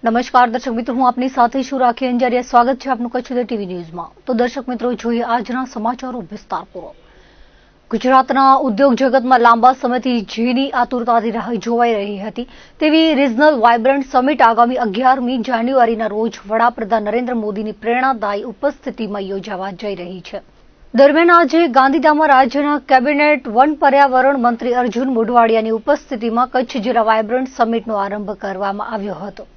નમસ્કાર દર્શક મિત્રો, હું આપની સાથે છું રાખી અંજારિયા। સ્વાગત છે આપનું કચ્છ ઉદય ટીવી ન્યૂઝમાં। તો દર્શક મિત્રો, જોઈએ આજના સમાચારો વિસ્તારપૂર્વક। ગુજરાતના ઉદ્યોગ જગતમાં લાંબા સમયથી જેની આતુરતાથી રાહ જોવાઈ રહી હતી તેવી રિજનલ વાઇબ્રન્ટ સમિટ આગામી 11મી જાન્યુઆરીના રોજ વડાપ્રધાન નરેન્દ્ર મોદીની પ્રેરણાદાયી ઉપસ્થિતિમાં યોજાવા જઈ રહી છે। દરમિયાન આજે ગાંધીધામમાં રાજ્યના કેબિનેટ વન પર્યાવરણ મંત્રી અર્જુન મોઢવાડિયાની ઉપસ્થિતિમાં કચ્છ જિલ્લા વાઇબ્રન્ટ સમિટનો આરંભ કરવામાં આવ્યો હતો।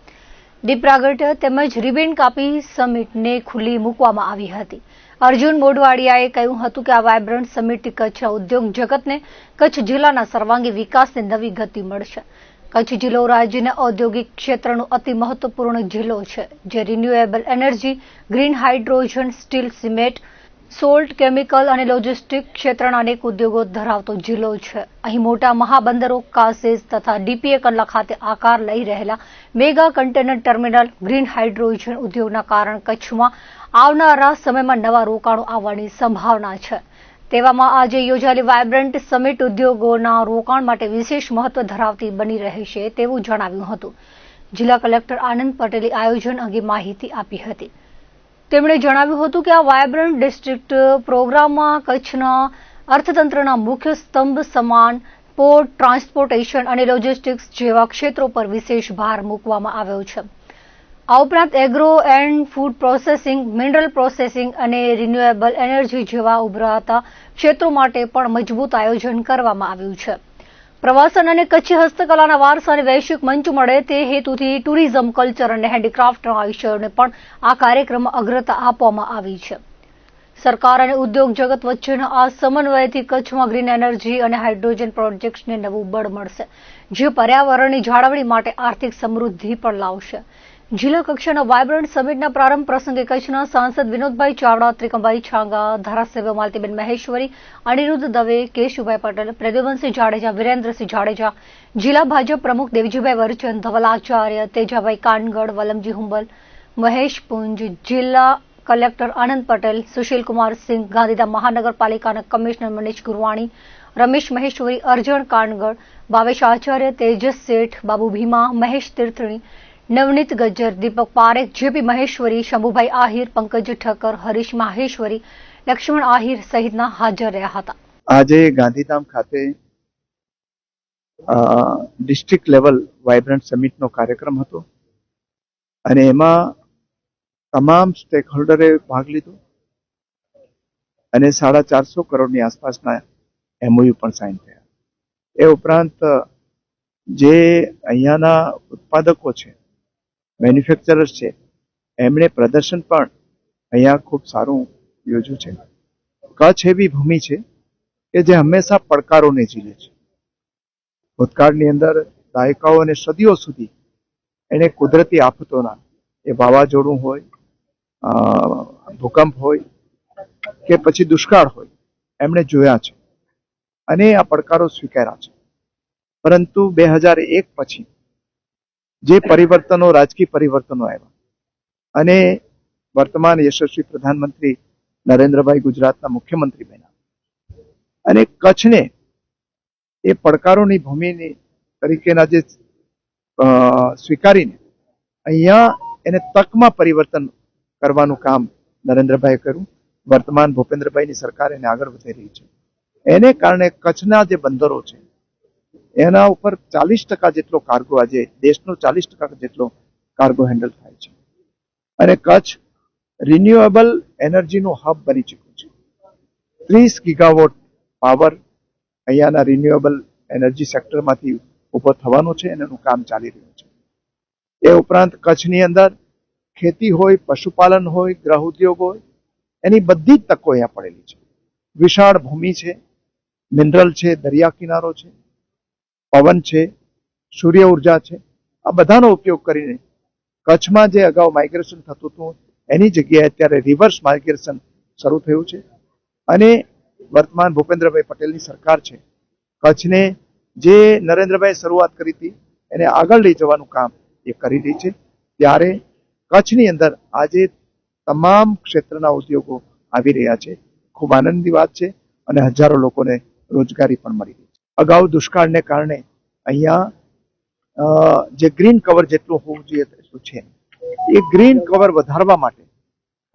દીપ પ્રાગટ્ય તેમજ રિબન કાપી સમિટને ખુલ્લી મૂકવામાં આવી હતી। અર્જુન મોઢવાડિયાએ કહ્યું હતું કે આ વાઇબ્રન્ટ સમિટથી કચ્છના ઉદ્યોગ જગતને કચ્છ જિલ્લાના સર્વાંગી વિકાસને નવી ગતિ મળશે। કચ્છ જિલ્લો રાજ્યના ઔદ્યોગિક ક્ષેત્રનો અતિ મહત્વપૂર્ણ જિલ્લો છે, જે renewable energy, green hydrogen, steel, cement, salt, chemical અને લોજિસ્ટિક ક્ષેત્રના અનેક ઉદ્યોગો ધરાવતો જિલ્લો છે। અહીં મોટા મહાબંદરો, કાસેજ તથા ડીપીએ કંડલા ખાતે આકાર લઈ રહેલા mega container terminal, green hydrogen ઉદ્યોગના કારણે કચ્છમાં આવનારા સમયમાં નવા રોકાણો આવવાની સંભાવના છે। તેવામાં આજે યોજાયેલી વાઇબ્રન્ટ સમિટ ઉદ્યોગોના રોકાણ માટે વિશેષ મહત્વ ધરાવતી બની રહેશે તેવું જણાવ્યું હતું। જિલ્લા કલેક્ટર આનંદ પટેલે આયોજન અંગે માહિતી આપી હતી। તેમણે જણાવ્યું હતું કે આ વાઇબ્રન્ટ ડિસ્ટ્રિક્ટ પ્રોગ્રામમાં કચ્છના અર્થતંત્રના મુખ્ય સ્તંભ સમાન પોર્ટ, ટ્રાન્સપોર્ટેશન અને લોજિસ્ટિક્સ જેવા ક્ષેત્રો પર વિશેષ ભાર મૂકવામાં આવ્યો છે। આ ઉપરાંત agro and food processing, mineral processing અને રિન્યુએબલ એનર્જી જેવા ઉભરાતા ક્ષેત્રો માટે પણ મજબૂત આયોજન કરવામાં આવ્યું છે। પ્રવાસન અને કચ્છી હસ્તકલાના વારસાને વૈશ્વિક મંચ મળે તે હેતુથી ટુરિઝમ, કલ્ચર અને હેન્ડીક્રાફ્ટના વિષયોને પણ આ કાર્યક્રમમાં અગ્રતા આપવામાં આવી છે। સરકાર અને ઉદ્યોગ જગત વચ્ચેના આ સમન્વયથી કચ્છમાં ગ્રીન એનર્જી અને હાઇડ્રોજન પ્રોજેક્ટ્સને નવું બળ મળશે, જે પર્યાવરણની જાળવણી માટે આર્થિક સમૃદ્ધિ પણ લાવશે। જિલ્લા કક્ષાના વાઇબ્રન્ટ સમિટના પ્રારંભ પ્રસંગે કચ્છના સાંસદ વિનોદભાઈ ચાવડા, ત્રિકમભાઈ છાંગા, ધારાસભ્ય માલતીબેન મહેશ્વરી, અનિરુદ્ધ દવે, કેશુભાઈ પટેલ, પ્રદ્યુમનસિંહ જાડેજા, વિરેન્દ્રસિંહ જાડેજા, જિલ્લા ભાજપ પ્રમુખ દેવજીભાઈ વરચંદ, ધવલ આચાર્ય, તેજાભાઈ કાનગડ, વલમજી હુંબલ, મહેશ પુંજ, જિલ્લા કલેક્ટર આનંદ પટેલ, સુશીલકુમાર સિંહ, ગાંધીધામ મહાનગરપાલિકાના કમિશનર મનીષ ગુરવાણી, રમેશ મહેશ્વરી, અર્જણ કાનગડ, ભાવેશ આચાર્ય, તેજસ શેઠ, બાબુ ભીમા, મહેશ તીર્થણી, નવનીત ગજ્જર, દીપક પારેખ, જેપી મહેશ્વરી, શંભુભાઈ આહિર, પંકજ ઠક્કર, હરીશ માહેશ્વરી, લક્ષ્મણ આહિર સહિતના હાજર રહ્યા હતા। આજે ગાંધીધામ ખાતે ડિસ્ટ્રિક્ટ લેવલ વાઇબ્રન્ટ સમિટનો કાર્યક્રમ હતો અને એમાં તમામ સ્ટેક હોલ્ડરે ભાગ લીધો અને 450 કરોડની આસપાસના એમઓયુ પણ સાઇન થયા। એ ઉપરાંત જે અહીંયાના ઉત્પાદકો છે, મેન્યુફેક્ચરર્સ છે, એમણે પ્રદર્શન પણ અહીંયા ખૂબ સારું યોજ્યું છે। કચ્છ એવી ભૂમિ છે કે જે હંમેશા પડકારોને ઝીલે છે। ભૂતકાળની અંદર દાયકાઓ અને સદીઓ સુધી એને કુદરતી આફતોના, એ વાવાઝોડું હોય, ભૂકંપ હોય કે પછી દુષ્કાળ હોય, એમણે જોયા છે અને આ પડકારો સ્વીકાર્યા છે। પરંતુ 2001 પછી જે પરિવર્તનો, રાજકીય પરિવર્તનો આવ્યા અને વર્તમાન યશસ્વી પ્રધાનમંત્રી નરેન્દ્રભાઈ ગુજરાતના મુખ્યમંત્રી બન્યા અને કચ્છને એ પડકારોની ભૂમિની તરીકેના જે સ્વીકારીને અહીંયા એને તકમાં પરિવર્તન કરવાનું કામ નરેન્દ્રભાઈએ કર્યું। વર્તમાન ભૂપેન્દ્રભાઈની સરકાર એને આગળ વધી રહી છે। એને કારણે કચ્છના જે બંદરો છે એના ઉપર 40% જેટલો કાર્ગો, આજે દેશનો 40% જેટલો કાર્ગો હેન્ડલ થાય છે અને કચ્છ રિન્યુએબલ એનર્જીનું હબ બની ચૂક્યું છે। 30 ગીગાવોટ પાવર અહીંયાના રિન્યુએબલ એનર્જી સેક્ટરમાંથી ઉભો થવાનો છે અને એનું કામ ચાલી રહ્યું છે। એ ઉપરાંત કચ્છની અંદર ખેતી હોય, પશુપાલન હોય, ગૃહ ઉદ્યોગ હોય, એની બધી જ તકો અહીંયા પડેલી છે। વિશાળ ભૂમિ છે, મિનરલ છે, દરિયા કિનારો છે, પવન છે, સૂર્ય ઉર્જા છે। આ બધાનો ઉપયોગ કરીને કચ્છમાં જે અગાઉ માઇગ્રેશન થતું હતું એની જગ્યાએ અત્યારે રિવર્સ માઇગ્રેશન શરૂ થયું છે અને વર્તમાન ભૂપેન્દ્રભાઈ પટેલની સરકાર છે કચ્છને જે નરેન્દ્રભાઈ શરૂઆત કરી હતી એને આગળ લઈ જવાનું કામ એ કરી રહી છે। ત્યારે કચ્છની અંદર આજે તમામ ક્ષેત્રના ઉદ્યોગો આવી રહ્યા છે। ખૂબ આનંદની વાત છે અને હજારો લોકોને રોજગારી પણ મળી રહી છે। અગાઉ દુષ્કાળને કારણે અહીંયા જે ગ્રીન કવર જેટલું હોવું જોઈએ તેટલું છે. એ ગ્રીન કવર વધારવા માટે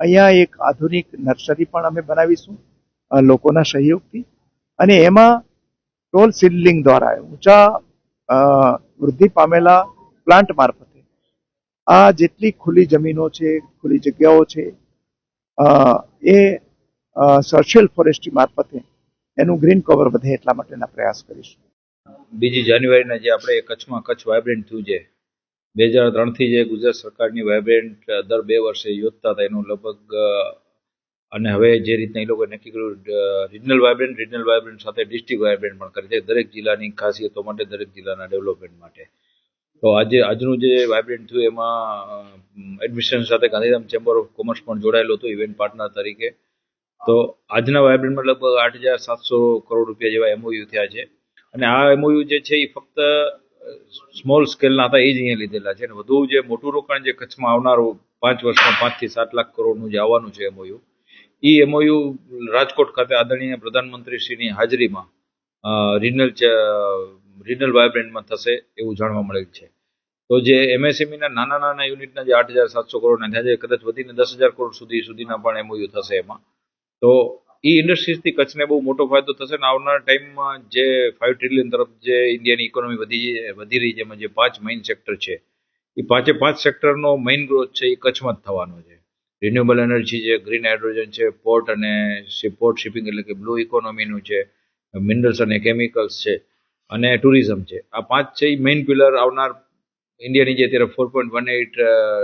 અહીંયા એક આધુનિક નર્સરી પણ અમે બનાવીશું લોકોના સહયોગથી, અને એમાં ટોલ સીડલિંગ દ્વારા ઊંચા વૃદ્ધિ પામેલા પ્લાન્ટ મારફતે આ જેટલી ખુલ્લી જમીનો છે, ખુલ્લી જગ્યાઓ છે, એ સોશિયલ ફોરેસ્ટ્રી મારફતે એનું ગ્રીન કવર વધે એટલા માટેના પ્રયાસ કરીશું. 2 જાન્યુઆરીના જે આપણે કચ્છમાં કચ્છ વાઇબ્રન્ટ થયું છે, 2003થી જે ગુજરાત સરકારની વાઇબ્રન્ટ દર 2 વર્ષે યોજતા હતા એનું લગભગ, અને હવે જે રીતના એ લોકોએ નક્કી કર્યું રિજનલ વાઇબ્રન્ટ સાથે ડિસ્ટ્રિક્ટ વાઇબ્રન્ટ પણ કરી છે, દરેક જિલ્લાની ખાસિયતો માટે, દરેક જિલ્લાના ડેવલપમેન્ટ માટે. તો આજનું જે વાઇબ્રન્ટ થયું એમાં એડમિનિસ્ટ્રેશન સાથે ગાંધીધામ ચેમ્બર ઓફ કોમર્સ પણ જોડાયેલું હતું ઇવેન્ટ પાર્ટનર તરીકે. તો આજના વાઇબ્રન્ટમાં લગભગ 8,700 કરોડ રૂપિયા જેવા MOU થયા છે, અને આ MOU જે છે એ ફક્ત સ્મોલ સ્કેલના હતા, એ જ અહીંયા લીધેલા છે. અને વધુ જે મોટું રોકાણ જે કચ્છમાં આવનારું 5 વર્ષમાં 5 થી 7 લાખ કરોડનું જે આવવાનું છે MOU, એ MOU રાજકોટ ખાતે આદરણીય પ્રધાનમંત્રીશ્રીની હાજરીમાં રિજનલ વાઇબ્રન્ટમાં થશે એવું જાણવા મળેલ છે. તો જે MSMEના નાના યુનિટના જે 8,700 કરોડના થયા છે, કદાચ વધીને 10,000 કરોડ સુધીના પણ MOU થશે એમાં. તો એ ઇન્ડસ્ટ્રીઝથી કચ્છને બહુ મોટો ફાયદો થશે, અને આવનારા ટાઈમમાં જે 5 ટ્રિલિયન તરફ જે ઇન્ડિયાની ઇકોનોમી વધી રહી છે, એમાં જે 5 મેઇન સેક્ટર છે, એ 5 સેક્ટરનો મેઇન ગ્રોથ છે એ કચ્છમાં જ થવાનો છે. રિન્યુએબલ એનર્જી છે, ગ્રીન હાઇડ્રોજન છે, પોર્ટ અને પોર્ટ શિપિંગ એટલે કે બ્લુ ઇકોનોમીનું છે, મિનરલ્સ અને કેમિકલ્સ છે, અને ટુરિઝમ છે. આ 5 છે એ મેઇન પિલર આવનાર ઇન્ડિયાની જે અત્યારે 4.18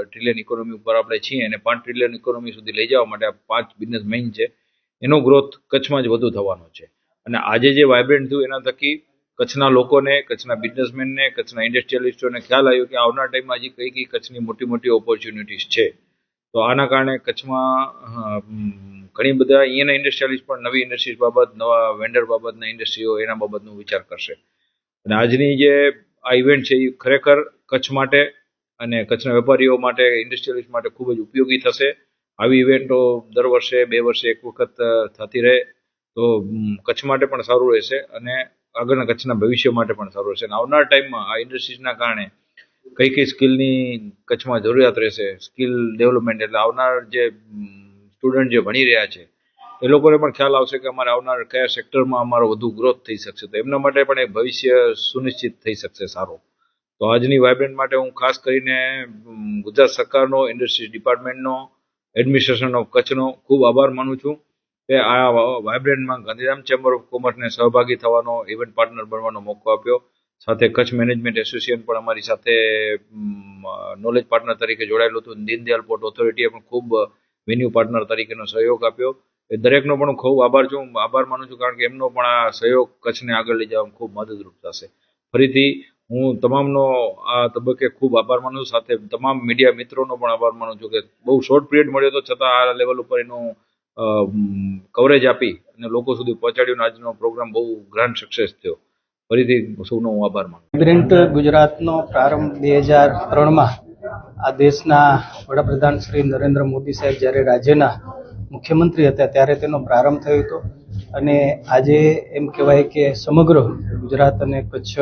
ટ્રિલિયન ઇકોનોમી ઉપર આપણે છીએ, અને 5 ટ્રિલિયન ઇકોનોમી સુધી લઈ જવા માટે આ 5 બિઝનેસ મેઇન છે, એનો ગ્રોથ કચ્છમાં જ વધુ થવાનો છે. અને આજે જે વાઇબ્રન્ટ થયું એના થકી કચ્છના લોકોને, કચ્છના બિઝનેસમેનને, કચ્છના ઇન્ડસ્ટ્રીયલિસ્ટોને ખ્યાલ આવ્યો કે આવનાર ટાઈમમાં હજી કઈ કચ્છની મોટી ઓપોર્ચ્યુનિટીઝ છે. તો આના કારણે કચ્છમાં ઘણી બધા અહીંયાના ઇન્ડસ્ટ્રીયલિસ્ટ પણ નવી ઇન્ડસ્ટ્રીઝ બાબત, નવા વેન્ડર બાબતના ઇન્ડસ્ટ્રીઓ એના બાબતનો વિચાર કરશે. અને આજની જે આ ઇવેન્ટ છે એ ખરેખર કચ્છ માટે અને કચ્છના વેપારીઓ માટે, ઇન્ડસ્ટ્રીયલિસ્ટ માટે ખૂબ જ ઉપયોગી થશે. આવી ઇવેન્ટો દર વર્ષે 2 વર્ષે એક વખત થતી રહે તો કચ્છ માટે પણ સારું રહેશે, અને આગળના કચ્છના ભવિષ્ય માટે પણ સારું રહેશે. અને આવનાર ટાઈમમાં આ ઇન્ડસ્ટ્રીઝના કારણે કઈ સ્કિલની કચ્છમાં જરૂરિયાત રહેશે, સ્કિલ ડેવલપમેન્ટ, એટલે આવનાર જે સ્ટુડન્ટ જે ભણી રહ્યા છે એ લોકોને પણ ખ્યાલ આવશે કે અમારે આવનાર કયા સેક્ટરમાં અમારો વધુ ગ્રોથ થઈ શકશે. તો એમના માટે પણ એક ભવિષ્ય સુનિશ્ચિત થઈ શકશે સારો. તો આજની વાઇબ્રન્ટ માટે હું ખાસ કરીને ગુજરાત સરકારનો, ઇન્ડસ્ટ્રીઝ ડિપાર્ટમેન્ટનો, એડમિનિસ્ટ્રેશન ઓફ કચ્છનો ખૂબ આભાર માનું છું કે આ વાઇબ્રન્ટમાં ગાંધીધામ ચેમ્બર ઓફ કોમર્સને સહભાગી થવાનો, ઇવેન્ટ પાર્ટનર બનવાનો મોકો આપ્યો. સાથે કચ્છ મેનેજમેન્ટ એસોસિએશન પણ અમારી સાથે નોલેજ પાર્ટનર તરીકે જોડાયેલું હતું. દીનદયાલ પોર્ટ ઓથોરિટીએ પણ ખૂબ વેન્યુ પાર્ટનર તરીકેનો સહયોગ આપ્યો. એ દરેકનો પણ હું ખૂબ આભાર માનું છું, કારણ કે એમનો પણ આ સહયોગ કચ્છને આગળ લઈ જવામાં ખૂબ મદદરૂપ થશે. ફરીથી હું તમામનો આ તબક્કે ખૂબ આભાર માનું છું. સાથે તમામ મીડિયા મિત્રોનો પણ આભાર માનું છું કે બહુ શોર્ટ પિરિયડ મળ્યો તો છતાં આ લેવલ ઉપર એનું કવરેજ આપી અને લોકો સુધી પહોંચાડ્યું. આજનો પ્રોગ્રામ બહુ ગ્રાન્ડ સક્સેસ થયો. ફરીથી સૌનો હું આભાર માનું. વાઇબ્રન્ટ ગુજરાતનો પ્રારંભ 2003માં આ દેશના વડાપ્રધાન શ્રી નરેન્દ્ર મોદી સાહેબ જ્યારે રાજ્યના મુખ્યમંત્રી હતા ત્યારે તેનો પ્રારંભ થયો હતો, અને આજે એમ કહેવાય કે સમગ્ર ગુજરાત અને કચ્છ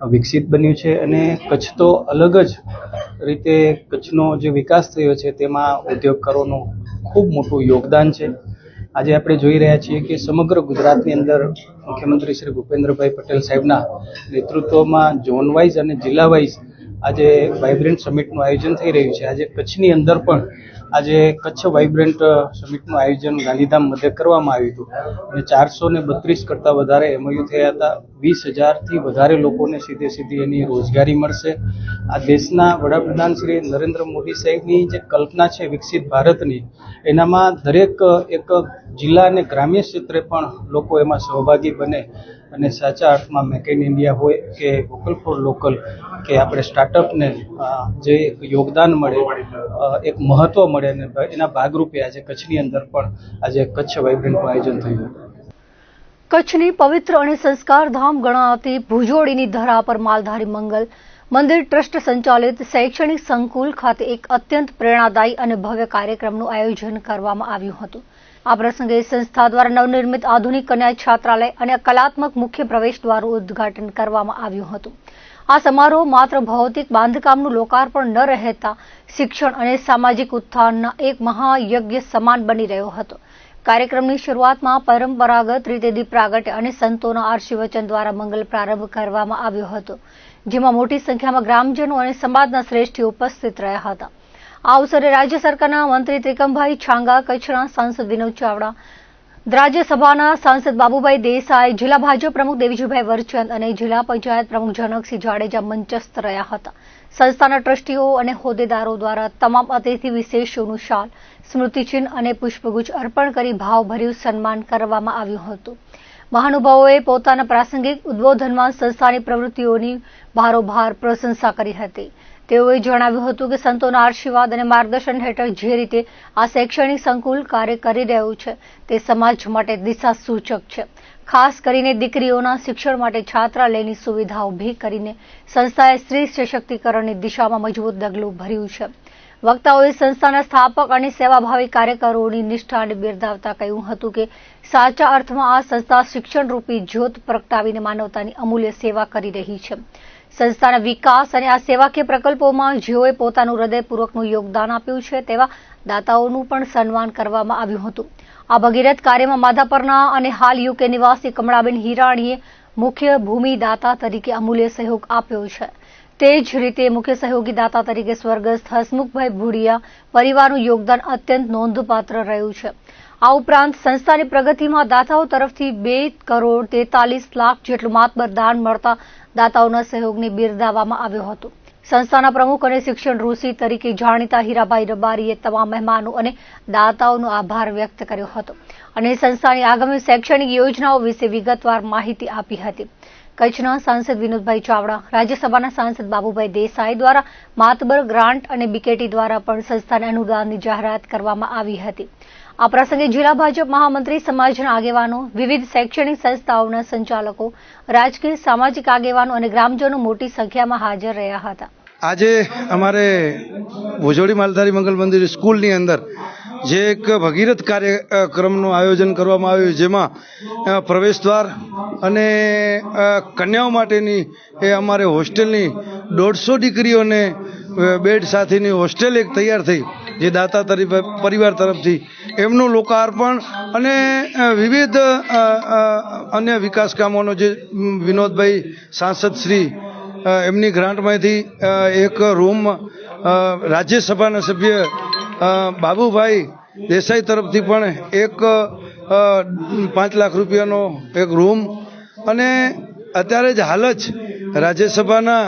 વિકસિત બન્યું છે. અને કચ્છ તો અલગ જ રીતે કચ્છનો જે વિકાસ થયો છે તેમાં ઉદ્યોગકારોનું ખૂબ મોટું યોગદાન છે. આજે આપણે જોઈ રહ્યા છીએ કે સમગ્ર ગુજરાતની અંદર મુખ્યમંત્રી શ્રી ભૂપેન્દ્રભાઈ પટેલ સાહેબના નેતૃત્વમાં ઝોન વાઇઝ અને જિલ્લા વાઇઝ આજે વાઇબ્રન્ટ સમિટનું આયોજન થઈ રહ્યું છે. આજે કચ્છની અંદર પણ આજે કચ્છ વાઇબ્રન્ટ સમિટનું આયોજન ગાંધીધામ મધ્યે કરવામાં આવ્યું હતું, અને 432 કરતાં વધારે MOU થયા હતા. 20,000થી વધારે લોકોને સીધી એની રોજગારી મળશે. આ દેશના વડાપ્રધાન શ્રી નરેન્દ્ર મોદી સાહેબની જે કલ્પના છે વિકસિત ભારતની, એનામાં દરેક એક જિલ્લા અને ગ્રામ્ય ક્ષેત્રે પણ લોકો એમાં સહભાગી બને અને સાચા અર્થમાં મેક ઇન ઇન્ડિયા હોય કે વોકલ ફોર લોકલ, કે આપણે સ્ટાર્ટઅપને જે યોગદાન મળે, એક મહત્વ મળે, અને એના ભાગરૂપે આજે કચ્છની અંદર પણ આજે કચ્છ વાઇબ્રન્ટનું આયોજન થયું. કચ્છની પવિત્ર અને સંસ્કાર ધામ ગણાતી ભુજોડીની ધરા પર માલધારી મંગલ મંદિર ટ્રસ્ટ સંચાલિત શૈક્ષણિક સંકુલ ખાતે એક અત્યંત પ્રેરણાદાયી અને ભવ્ય કાર્યક્રમનું આયોજન કરવામાં આવ્યું હતું. આ પ્રસંગે સંસ્થા દ્વારા નવનિર્મિત આધુનિક કન્યા છાત્રાલય અને કલાત્મક મુખ્ય પ્રવેશ દ્વારનું ઉદ્ઘાટન કરવામાં આવ્યું હતું. આ સમારોહ માત્ર ભૌતિક બાંધકામનું લોકાર્પણ ન રહેતા શિક્ષણ અને સામાજિક ઉત્થાનના એક મહાયજ્ઞ સમાન બની રહ્યો હતો. કાર્યક્રમની શરૂઆતમાં પરંપરાગત રીતે દીપ પ્રાગટ્ય અને સંતોના આશીર્વચન દ્વારા મંગલ પ્રારંભ કરવામાં આવ્યો હતો, જેમાં મોટી સંખ્યામાં ગ્રામજનો અને સમાજના શ્રેષ્ઠીઓ ઉપસ્થિત રહ્યા હતા. આ અવસરે રાજ્ય સરકારના મંત્રી ત્રિકમભાઈ છાંગા, કચ્છના સાંસદ વિનોદ ચાવડા, રાજ્યસભાના સાંસદ બાબુભાઈ દેસાઈ, જિલ્લા ભાજપ પ્રમુખ દેવીજીભાઈ વરચંદ અને જિલ્લા પંચાયત પ્રમુખ જનકસિંહ જાડેજા મંચસ્થ રહ્યા હતા. સંસ્થાના ટ્રસ્ટીઓ અને હોદ્દેદારો દ્વારા તમામ અતિથિ વિશેષોનું શાલ, સ્મૃતિચિહ્ન અને પુષ્પગુચ્છ અર્પણ કરી ભાવભર્યું સન્માન કરવામાં આવ્યું હતું. મહાનુભાવોએ પોતાના પ્રાસંગિક ઉદ્બોધનમાં સંસ્થાની પ્રવૃત્તિઓની ભારોભાર પ્રશંસા કરી હતી. તેઓએ જણાવ્યું હતું કે સંતોના આશીર્વાદ અને માર્ગદર્શન હેઠળ જે રીતે આ શૈક્ષણિક સંકુલ કાર્ય કરી રહ્યું છે તે સમાજ માટે દિશા સૂચક છે. ખાસ કરીને દીકરીઓના શિક્ષણ માટે છાત્રાલયની સુવિધા ઊભી કરીને સંસ્થાએ સ્ત્રી સશક્તિકરણની દિશામાં મજબૂત ડગલું ભર્યું છે. વક્તાઓએ સંસ્થાના સ્થાપક અને સેવાભાવી કાર્યકરોની નિષ્ઠાને બિરદાવતા કહ્યું હતું કે સાચા અર્થમાં આ સંસ્થા શિક્ષણરૂપી જ્યોત પ્રગટાવીને માનવતાની અમૂલ્ય સેવા કરી રહી છે. સંસ્થાના વિકાસ અને આ સેવાકીય પ્રકલ્પોમાં જેઓએ પોતાનું હૃદયપૂર્વકનું યોગદાન આપ્યું છે તેવા દાતાઓનું પણ સન્માન કરવામાં આવ્યું હતું. આ ભગીરથ કાર્યમાં માધાપરના અને હાલ યુકે નિવાસી કમળાબેન હિરાણીએ મુખ્ય ભૂમિદાતા તરીકે અમૂલ્ય સહયોગ આપ્યો છે. તે જ રીતે મુખ્ય સહયોગી દાતા તરીકે સ્વર્ગસ્થ હસમુખભાઈ ભુડિયા પરિવારનું યોગદાન અત્યંત નોંધપાત્ર રહ્યું છે. આ ઉપરાંત સંસ્થાની પ્રગતિમાં દાતાઓ તરફથી 2,43,00,000 જેટલું માતબર દાન મળતા દાતાઓના સહયોગને બિરદાવવામાં આવ્યો હતો. સંસ્થાના પ્રમુખ અને શિક્ષણ ઋષિ તરીકે જાણીતા હીરાભાઈ રબારીએ તમામ મહેમાનો અને દાતાઓનો આભાર વ્યક્ત કર્યો હતો અને સંસ્થાની આગામી શૈક્ષણિક યોજનાઓ વિશે વિગતવાર માહિતી આપી હતી. કચ્છના સાંસદ વિનોદભાઈ ચાવડા, રાજ્યસભાના સાંસદ બાબુભાઈ દેસાઈ દ્વારા માતબર ગ્રાન્ટ અને બીકેટી દ્વારા પણ સંસ્થાને અનુદાનની જાહેરાત કરવામાં આવી હતી. આ પ્રસંગે જિલ્લા ભાજપ મહામંત્રી, સમાજના આગેવાનો, વિવિધ શૈક્ષણિક સંસ્થાઓના સંચાલકો, રાજકીય સામાજિક આગેવાનો અને ગ્રામજનો મોટી સંખ્યામાં હાજર રહ્યા હતા. આજે અમારે ભુજોડી માલધારી મંગલ મંદિર સ્કૂલની અંદર જે એક ભગીરથ કાર્યક્રમનું આયોજન કરવામાં આવ્યું, જેમાં પ્રવેશદ્વાર અને કન્યાઓ માટેની એ અમારે હોસ્ટેલની 150 દીકરીઓને બેડ સાથેની હોસ્ટેલ એક તૈયાર થઈ, જે દાતા પરિવાર તરફથી એમનું લોકાર્પણ અને વિવિધ અન્ય વિકાસ કામોનો જે વિનોદભાઈ સાંસદ શ્રી એમની ગ્રાન્ટમાંથી એક રૂમ, રાજ્યસભાના સભ્ય બાબુભાઈ દેસાઈ તરફથી પણ એક 5 લાખ રૂપિયાનો એક રૂમ, અને અત્યારે જ હાલ જ રાજ્યસભાના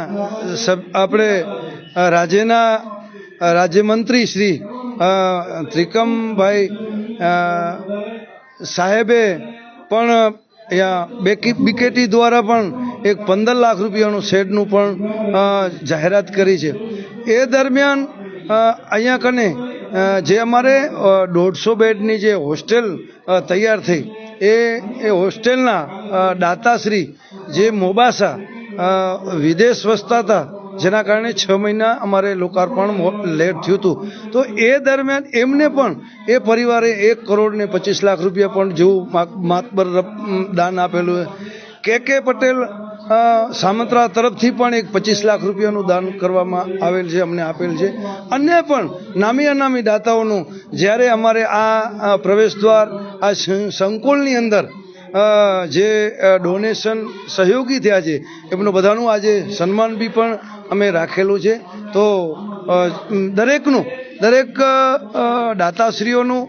આપણે રાજ્યમંત્રી શ્રી ત્રિકમભાઈ સાહેબે પણ બીકેટી દ્વારા પણ એક 15 લાખ રૂપિયાનું શેડનું પણ જાહેરાત કરી છે. એ દરમિયાન અહીંયા કને જે અમારે 150 બેડની જે હોસ્ટેલ તૈયાર થઈ, એ હોસ્ટેલના દાતાશ્રી જે મોબાસા વિદેશ વસતા હતા, જેના કારણે 6 મહિના અમારે લોકાર્પણ લેટ થયું હતું, તો એ દરમિયાન એમને પણ એ પરિવારે 1,25,00,000 રૂપિયા પણ જેવું માતબર દાન આપેલું. કે પટેલ સામંતરા તરફથી પણ એક 25 લાખ રૂપિયાનું દાન કરવામાં આવેલ છે, અમને આપેલ છે. અન્ય પણ નામી અનામી દાતાઓનું જ્યારે અમારે આ પ્રવેશદ્વાર આ સંકુલની અંદર જે ડોનેશન સહયોગી થયા છે, એમનું બધાનું આજે સન્માન બી પણ અમે રાખેલું છે. તો દરેક દાતાશ્રીઓનું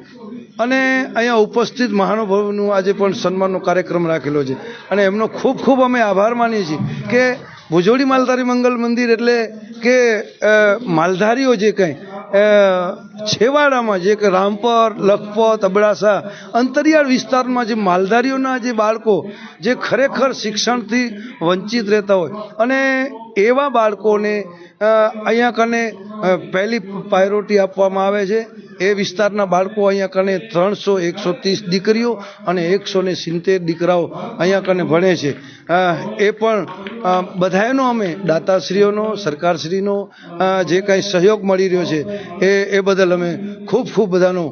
અને અહીંયા ઉપસ્થિત મહાનુભાવોનું આજે પણ સન્માનનો કાર્યક્રમ રાખેલો છે, અને એમનો ખૂબ ખૂબ અમે આભાર માનીએ છીએ કે ભુજોડી માલધારી મંગલ મંદિર એટલે કે માલધારીઓ જે કંઈ છેવાડામાં, જે કે રામપર, લખપત, અબડાસા અંતરિયાળ વિસ્તારમાં જે માલધારીઓના જે બાળકો જે ખરેખર શિક્ષણથી વંચિત રહેતા હોય, અને એવા બાળકોને અહીંયા કને પહેલી પ્રાયોરિટી આપવામાં આવે છે. એ વિસ્તારના બાળકો અહીંયા કને 130 દીકરીઓ અને 170 દીકરાઓ અહીંયા કને ભણે છે. એ પણ બધાનો અમે દાતાશ્રીઓનો, સરકારશ્રીનો જે કાંઈ સહયોગ મળી રહ્યો છે, એ બદલ અમે ખૂબ બધાનો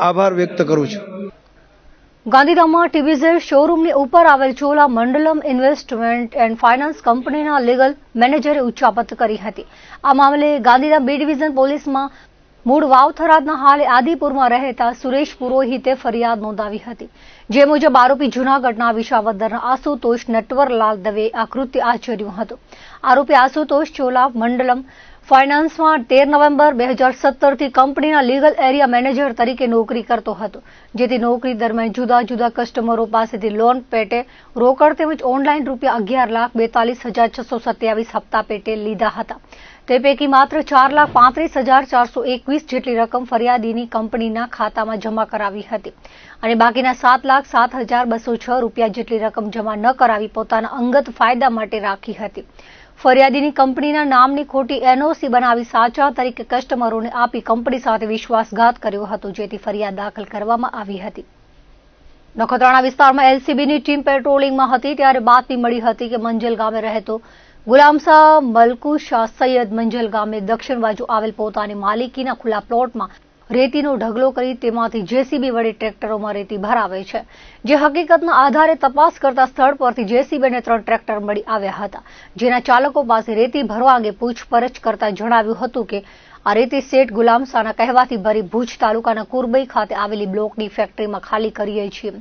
આભાર વ્યક્ત કરું છું. ગાંધીધામમાં ટીવીઝેડ શોરૂમની ઉપર આવેલ ચોલા મંડલમ ઇન્વેસ્ટમેન્ટ એન્ડ ફાઇનાન્સ કંપનીના લીગલ મેનેજરે ઉચ્ચાપત કરી હતી. આ મામલે ગાંધીધામ બી ડિવિઝન પોલીસમાં મૂળ વાવથરાદના હાલે આદિપુરમાં રહેતા સુરેશ પુરોહિતે ફરિયાદ નોંધાવી હતી. જે મુજબ આરોપી જૂનાગઢના વિસાવદરના આશુતોષ નટવરલાલ દવે આ કૃત્ય આચર્યું હતું. આરોપી આશુતોષ ચોલા મંડલમ ફાઇનાન્સમાં 13 નવેમ્બર 2017થી કંપનીના લીગલ એરિયા મેનેજર તરીકે નોકરી કરતો હતો. જેથી નોકરી દરમિયાન જુદા જુદા કસ્ટમરો પાસેથી લોન પેટે રોકડ તેમજ ઓનલાઈન ₹11,42,627 હપ્તા પેટે લીધા હતા. તે પૈકી માત્ર ₹4,35,421 જેટલી રકમ ફરિયાદીની કંપનીના ખાતામાં જમા કરાવી હતી અને બાકીના ₹7,07,206 જેટલી રકમ જમા ન કરાવી પોતાના અંગત ફાયદા માટે રાખી હતી. ફરિયાદીની કંપનીના નામની ખોટી એનઓસી બનાવી સાચા તરીકે કસ્ટમરોને આપી કંપની સાથે વિશ્વાસઘાત કર્યો હતો, જેથી ફરિયાદ દાખલ કરવામાં આવી હતી. નખત્રાણા વિસ્તારમાં એલસીબીની ટીમ પેટ્રોલિંગમાં હતી ત્યારે બાતમી મળી હતી કે મંજલ ગામે રહેતો ગુલામશાહ મલકુ શાહ સૈયદ મંજલ ગામે દક્ષિણ બાજુ આવેલ પોતાની માલિકીના ખુલ્લા પ્લોટમાં રેતીનો ઢગલો કરી તેમાંથી જેસીબી વડે ટ્રેક્ટરોમાં રેતી ભરાવે છે. જે હકીકતના આધારે તપાસ કરતા સ્થળ પરથી જેસીબી અને 3 ટ્રેક્ટર મળી આવ્યા હતા. જેના ચાલકો પાસે રેતી ભરવા અંગે પૂછપરછ કરતા જણાવ્યું હતું કે આ રેતી શેઠ ગુલામશાહના કહેવાથી ભરી ભુજ તાલુકાના કુરબઈ ખાતે આવેલી બ્લોકની ફેક્ટરીમાં ખાલી કરીએ છીએ.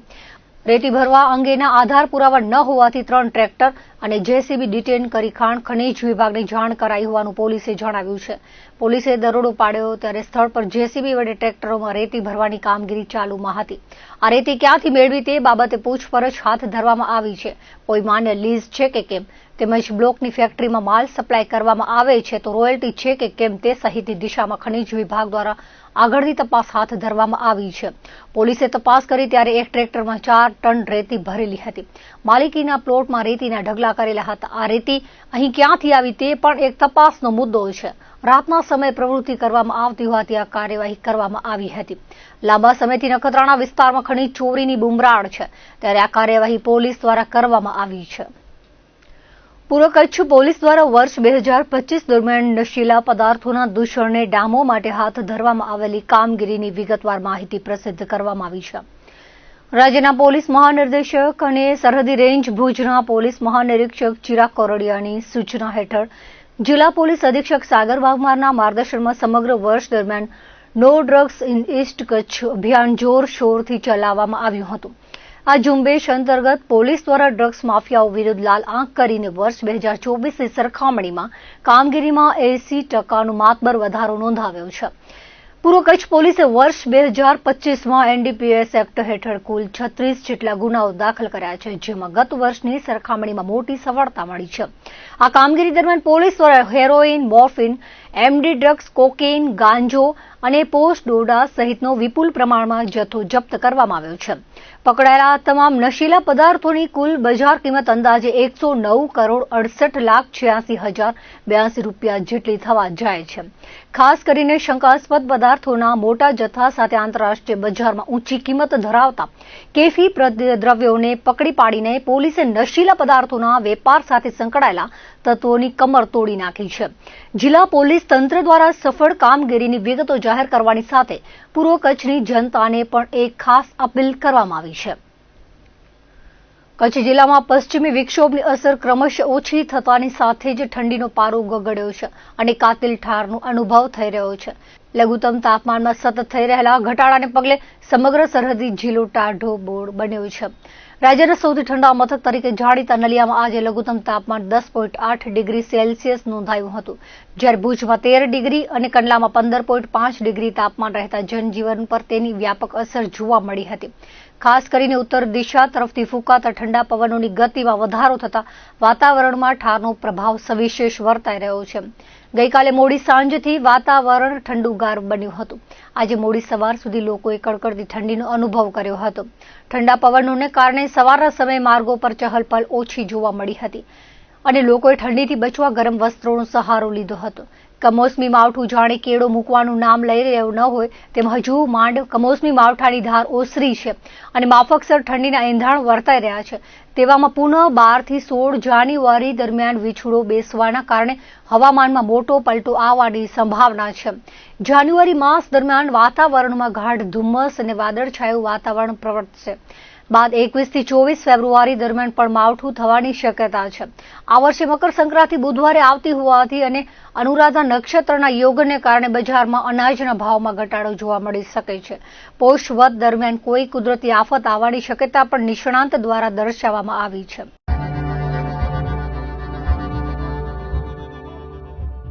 રેતી ભરવા અંગેના આધાર પુરાવા ન હોવાથી 3 ટ્રેક્ટર અને જેસીબી ડિટેન કરી ખાણ ખનીજ વિભાગને જાણ કરાઈ હોવાનું પોલીસે જણાવ્યું છે. પોલીસે દરોડો પાડ્યો ત્યારે સ્થળ પર જેસીબી વડે ટ્રેક્ટરોમાં રેતી ભરવાની કામગીરી ચાલુમાં હતી. આ રેતી ક્યાંથી મેળવી તે બાબતે પૂછપરછ હાથ ધરવામાં આવી છે. કોઈ માન્ય લીઝ છે કે કેમ, તેમજ બ્લોકની ફેક્ટરીમાં માલ સપ્લાય કરવામાં આવે છે તો રોયલ્ટી છે કે કેમ તે સહિતની દિશામાં ખનીજ વિભાગ દ્વારા આગળની તપાસ હાથ ધરવામાં આવી છે. પોલીસે તપાસ કરી ત્યારે એક ટ્રેક્ટરમાં 4 ટન રેતી ભરેલી હતી. માલિકીના પ્લોટમાં રેતીના ઢગલા કરેલા હતા. આ રેતી અહીં ક્યાંથી આવી તે પણ એક તપાસનો મુદ્દો છે. રાતના સમયે પ્રવૃત્તિ કરવામાં આવતી હોવાથી આ કાર્યવાહી કરવામાં આવી હતી. લાંબા સમયથી નખત્રાણા વિસ્તારમાં ખનીજ ચોરીની બુમરાણ છે ત્યારે આ કાર્યવાહી પોલીસ દ્વારા કરવામાં આવી છે. પૂર્વ કચ્છ પોલીસ દ્વારા વર્ષ 2025 દરમિયાન નશીલા પદાર્થોના દૂષણને ડામવા માટે હાથ ધરવામાં આવેલી કામગીરીની વિગતવાર માહિતી પ્રસિદ્ધ કરવામાં આવી છે. રાજ્યના પોલીસ મહાનિર્દેશક અને સરહદી રેન્જ ભુજના પોલીસ મહાનિરીક્ષક ચિરાગ કોરડિયાની સૂચના હેઠળ જિલ્લા પોલીસ અધિક્ષક સાગર વાઘમારના માર્ગદર્શનમાં સમગ્ર વર્ષ દરમિયાન no drugs in east Kutch અભિયાન જોરશોરથી ચલાવવામાં આવ્યું હતું. આ ઝુંબેશ અંતર્ગત પોલીસ દ્વારા ડ્રગ્સ માફિયાઓ વિરુદ્ધ લાલ આંખ કરીને વર્ષ 2024ની સરખામણીમાં કામગીરીમાં 80% માતબર વધારો નોંધાવ્યો છે. પૂર્વ કચ્છ પોલીસે વર્ષ 2025માં એનડીપીએસ એક્ટ હેઠળ કુલ 36 જેટલા ગુનાઓ દાખલ કર્યા છે, જેમાં ગત વર્ષની સરખામણીમાં મોટી સફળતા મળી છે. આ કામગીરી દરમિયાન પોલીસ દ્વારા heroin, morphine, MD drugs, cocaine, ગાંજો અને પોસ્ટ ડોડા સહિતનો વિપુલ પ્રમાણમાં જથ્થો જપ્ત કરવામાં આવ્યો છે. પકડાયેલા તમામ નશીલા પદાર્થોની કુલ બજાર કિંમત અંદાજે 109,68,86,082 રૂપિયા જેટલી થવા જાય છે. ખાસ કરીને શંકાસ્પદ પદાર્થોના મોટા જથ્થા સાથે આંતરરાષ્ટ્રીય બજારમાં ઊંચી કિંમત ધરાવતા કેફી દ્રવ્યોને પકડી પાડીને પોલીસે નશીલા પદાર્થોના વેપાર સાથે સંકળાયેલા તત્વોની કમર તોડી નાખી છે. જિલ્લા પોલીસ તંત્ર દ્વારા સફળ કામગીરીની વિગતો જાહેર કરવાની સાથે પૂર્વ કચ્છની જનતાને પણ એક ખાસ અપીલ કરવામાં આવી છે. કચ્છ જિલ્લામાં પશ્ચિમી વિક્ષોભની અસર ક્રમશઃ ઓછી થતાની સાથે જ ઠંડીનો પારો ગગડ્યો છે અને કાતિલ ઠારનો અનુભવ થઈ રહ્યો છે. લઘુત્તમ તાપમાનમાં સતત થઈ રહેલા ઘટાડાને પગલે સમગ્ર સરહદી જિલ્લો ટાઢોબોળ બન્યો છે. રાજ્યના સૌથી ઠંડા મથક તરીકે જાણીતા નલિયામાં આજે લઘુત્તમ તાપમાન 10.8 ડિગ્રી સેલ્સિયસ નોંધાયું હતું, જ્યારે ભુજમાં 13 ડિગ્રી અને કંડલામાં 15.5 ડિગ્રી તાપમાન રહેતા જનજીવન પર તેની વ્યાપક અસર જોવા મળી હતી. ખાસ કરીને ઉત્તર દિશા તરફથી ફૂંકાતા ઠંડા પવનોની ગતિમાં વધારો થતા વાતાવરણમાં ઠારનો પ્રભાવ સવિશેષ વર્તાઈ રહ્યો છે. ગઈકાલે મોડી સાંજથી વાતાવરણ ઠંડુગાર બન્યું હતું. આજે મોડી સવાર સુધી લોકોએ કડકડતી ઠંડીનો અનુભવ કર્યો હતો. ઠંડા પવનોને કારણે સવારના સમયે માર્ગો પર ચહલપહલ ઓછી જોવા મળી હતી અને લોકોએ ઠંડીથી બચવા ગરમ વસ્ત્રોનો સહારો લીધો હતો. કમોસમી માવઠું જાણે કેળો મૂકવાનું નામ લઈ રહ્યું ન હોય તેમ હજુ માંડ કમોસમી માવઠાની ધાર ઓસરી છે અને માફકસર ઠંડીના એંધાણ વર્તાઈ રહ્યા છે. તેવામાં પુનઃ 12 થી 16 જાન્યુઆરી દરમિયાન વીછળો બેસવાના કારણે હવામાનમાં મોટો પલટો આવવાની સંભાવના છે. જાન્યુઆરી માસ દરમિયાન વાતાવરણમાં ગાઢ ધુમ્મસ અને વાદળછાયું વાતાવરણ પ્રવર્તશે. બાદ 21 થી 24 ફેબ્રુઆરી દરમિયાન પણ માવઠું થવાની શક્યતા છે. આ વર્ષે મકર સંક્રાંતિ બુધવારે આવતી હોવાથી અને અનુરાધા નક્ષત્રના યોગને કારણે બજારમાં અનાજના ભાવમાં ઘટાડો જોવા મળી શકે છે. પોષ વદ દરમિયાન કોઈ કુદરતી આફત આવવાની શક્યતા પણ નિષ્ણાંત દ્વારા દર્શાવવામાં આવી છે.